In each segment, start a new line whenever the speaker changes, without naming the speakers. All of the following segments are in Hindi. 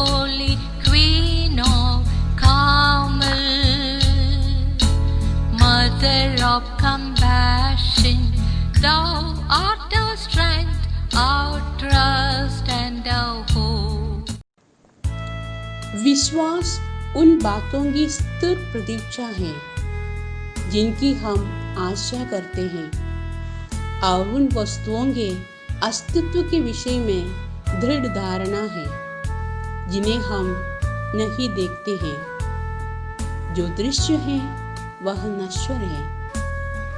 Holy Queen of Carmel, Mother of compassion, Thou art our strength, our trust and our hope.
विश्वास उन बातों की स्थिर प्रतीक्षा है जिनकी हम आशा करते हैं और उन वस्तुओं के अस्तित्व के विषय में दृढ़ धारणा है जिन्हें हम नहीं देखते हैं। जो दृश्य है वह नश्वर है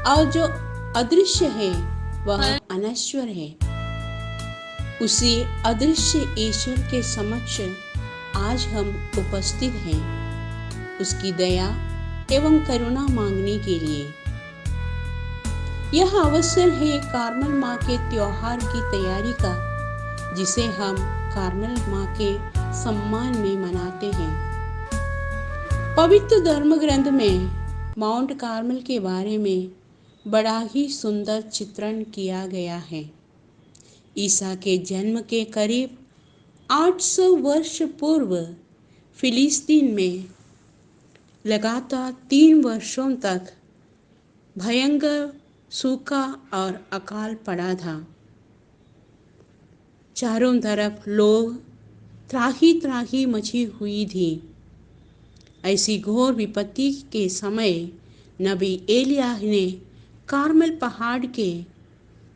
और जो अदृश्य है वह अनश्वर है। उसी अदृश्य ईश्वर के समक्ष आज हम उपस्थित हैं उसकी दया एवं करुणा मांगने के लिए। यह अवसर है कार्मेल माँ के त्योहार की तैयारी का, जिसे हम कार्मेल माँ के सम्मान में मनाते हैं। पवित्र धर्म ग्रंथ में माउंट कार्मेल के बारे में बड़ा ही सुंदर चित्रण किया गया है। ईसा के जन्म के करीब 800 वर्ष पूर्व फिलिस्तीन में लगातार 3 वर्षों तक भयंकर सूखा और अकाल पड़ा था। चारों तरफ लोग त्राही त्राही मची हुई थी। ऐसी घोर विपत्ति के समय नबी एलिय्याह ने कार्मेल पहाड़ के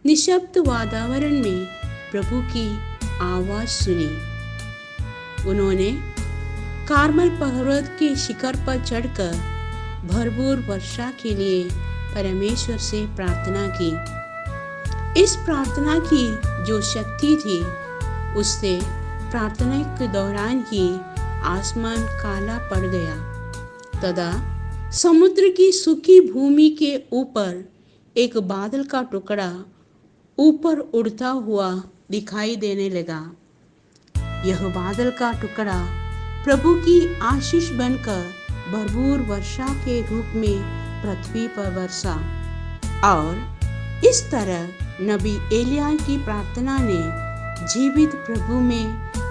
निशब्द वातावरण में प्रभु की आवाज सुनी। उन्होंने कार्मेल पर्वत के शिखर पर चढ़कर भरपूर वर्षा के लिए परमेश्वर से प्रार्थना की। इस प्रार्थना की जो शक्ति थी उससे प्रार्थना के दौरान ही आसमान काला पड़ गया तथा समुद्र की सूखी भूमि के ऊपर एक बादल का टुकड़ा ऊपर उड़ता हुआ दिखाई देने लगा। यह बादल का टुकड़ा प्रभु की आशीष बनकर भरपूर वर्षा के रूप में पृथ्वी पर बरसा और इस तरह नबी एलिय्याह की प्रार्थना ने जीवित प्रभु में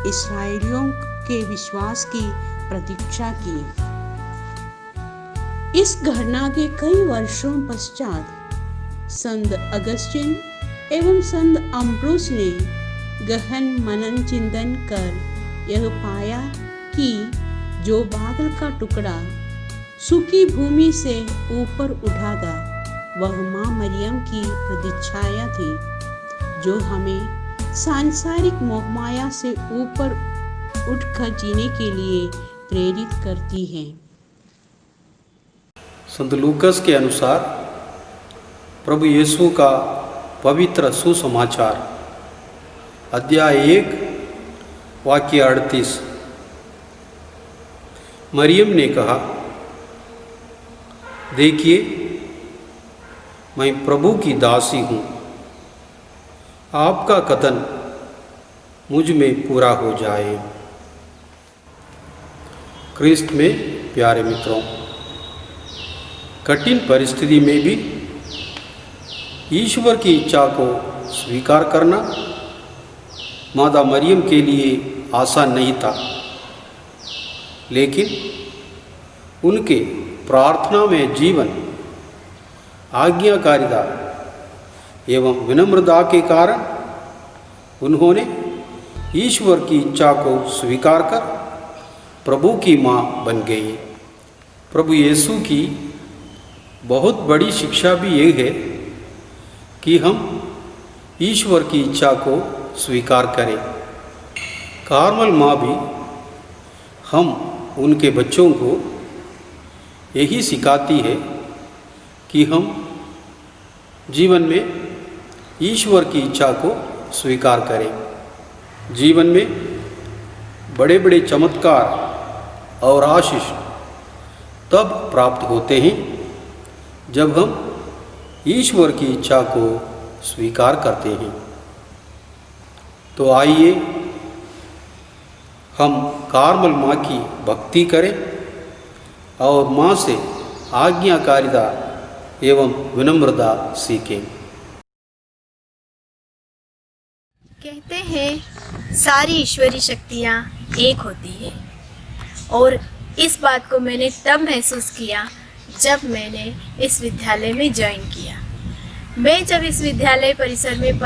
इस्राएलियों के विश्वास की प्रतीक्षा की। इस घटना के कई वर्षों पश्चात संत अगस्टिन एवं संत अम्ब्रोस ने गहन मनन चिंतन कर यह पाया कि जो बादल का टुकड़ा सूखी भूमि से ऊपर उठा था वह माँ मरियम की प्रतिछाया थी, जो हमें सांसारिक मोहमाया से ऊपर उठकर जीने के लिए प्रेरित करती है।
संत लूकस के अनुसार प्रभु यीशु का पवित्र सुसमाचार अध्याय 1 वाक्य 38। मरियम ने कहा, देखिए मैं प्रभु की दासी हूँ, आपका कथन मुझ में पूरा हो जाए। क्रिस्त में प्यारे मित्रों, कठिन परिस्थिति में भी ईश्वर की इच्छा को स्वीकार करना माता मरियम के लिए आसान नहीं था, लेकिन उनके प्रार्थना में जीवन, आज्ञाकारिता एवं विनम्रता के कारण उन्होंने ईश्वर की इच्छा को स्वीकार कर प्रभु की माँ बन गई। प्रभु यीशु की बहुत बड़ी शिक्षा भी ये है कि हम ईश्वर की इच्छा को स्वीकार करें। कार्मेल माँ भी हम उनके बच्चों को यही सिखाती है कि हम जीवन में ईश्वर की इच्छा को स्वीकार करें। जीवन में बड़े बड़े चमत्कार और आशीष तब प्राप्त होते हैं जब हम ईश्वर की इच्छा को स्वीकार करते हैं। तो आइए हम कार्मेल माँ की भक्ति करें और माँ से आज्ञाकारिता एवं विनम्रता सीखें।
कहते हैं सारी ईश्वरी शक्तियाँ एक होती है। और इस बात को मैंने तब महसूस किया जब मैंने इस विद्यालय में ज्वाइन किया। मैं जब इस विद्यालय परिसर में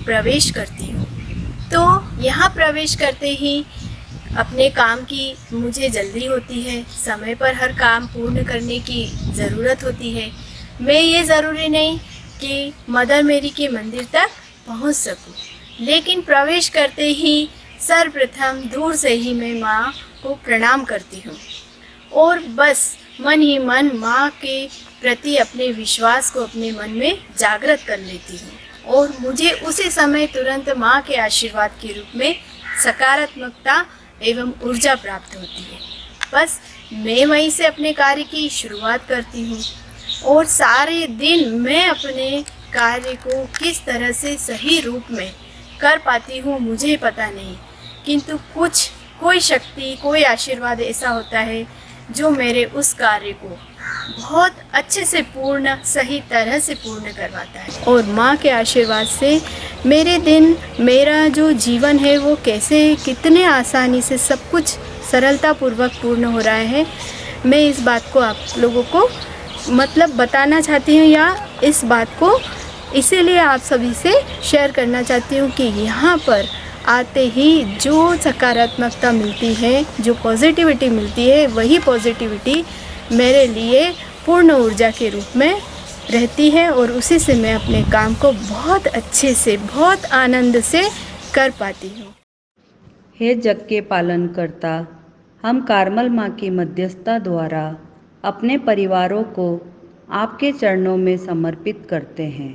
प्रवेश करती हूँ तो यहाँ प्रवेश करते ही अपने काम की मुझे जल्दी होती है, समय पर हर काम पूर्ण करने की ज़रूरत होती है। मैं ये ज़रूरी नहीं कि मदर मेरी के मंदिर तक पहुँच सकूँ, लेकिन प्रवेश करते ही सर्वप्रथम दूर से ही मैं माँ को प्रणाम करती हूँ और बस मन ही मन माँ के प्रति अपने विश्वास को अपने मन में जागृत कर लेती हूँ और मुझे उसी समय तुरंत माँ के आशीर्वाद के रूप में सकारात्मकता एवं ऊर्जा प्राप्त होती है। बस मैं वहीं से अपने कार्य की शुरुआत करती हूँ और सारे दिन मैं अपने कार्य को किस तरह से सही रूप में कर पाती हूँ मुझे पता नहीं, किंतु कोई शक्ति, कोई आशीर्वाद ऐसा होता है जो मेरे उस कार्य को बहुत अच्छे से सही तरह से पूर्ण करवाता है। और माँ के आशीर्वाद से मेरे दिन, मेरा जो जीवन है वो कैसे कितने आसानी से सब कुछ सरलतापूर्वक पूर्ण हो रहा है, मैं इस बात को आप लोगों को बताना चाहती हूँ या इस बात को इसीलिए आप सभी से शेयर करना चाहती हूँ कि यहाँ पर आते ही जो सकारात्मकता मिलती है, जो पॉजिटिविटी मिलती है, वही पॉजिटिविटी मेरे लिए पूर्ण ऊर्जा के रूप में रहती है और उसी से मैं अपने काम को बहुत अच्छे से, बहुत आनंद से कर पाती हूँ।
हे जग के पालन करता, हम कार्मल माँ की मध्यस्थता द्वारा अपने परिवारों को आपके चरणों में समर्पित करते हैं।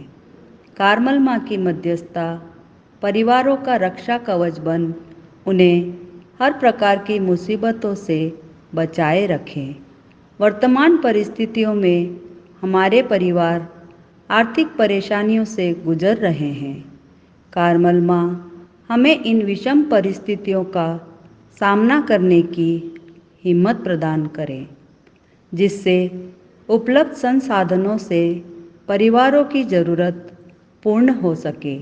कार्मल माँ की मध्यस्थता परिवारों का रक्षा कवच बन उन्हें हर प्रकार की मुसीबतों से बचाए रखें। वर्तमान परिस्थितियों में हमारे परिवार आर्थिक परेशानियों से गुजर रहे हैं। कार्मल माँ हमें इन विषम परिस्थितियों का सामना करने की हिम्मत प्रदान करें, जिससे उपलब्ध संसाधनों से परिवारों की ज़रूरत पूर्ण हो सके।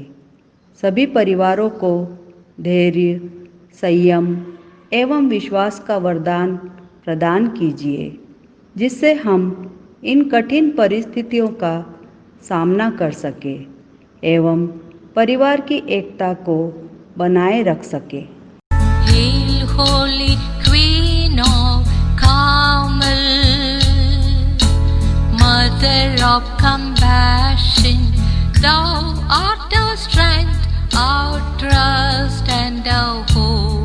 सभी परिवारों को धैर्य, संयम एवं विश्वास का वरदान प्रदान कीजिए, जिससे हम इन कठिन परिस्थितियों का सामना कर सके एवं परिवार की एकता को बनाए रख सके।
Hail, Holy Queen of Carmel, Mother of compassion, Thou art our strength, our trust and our hope.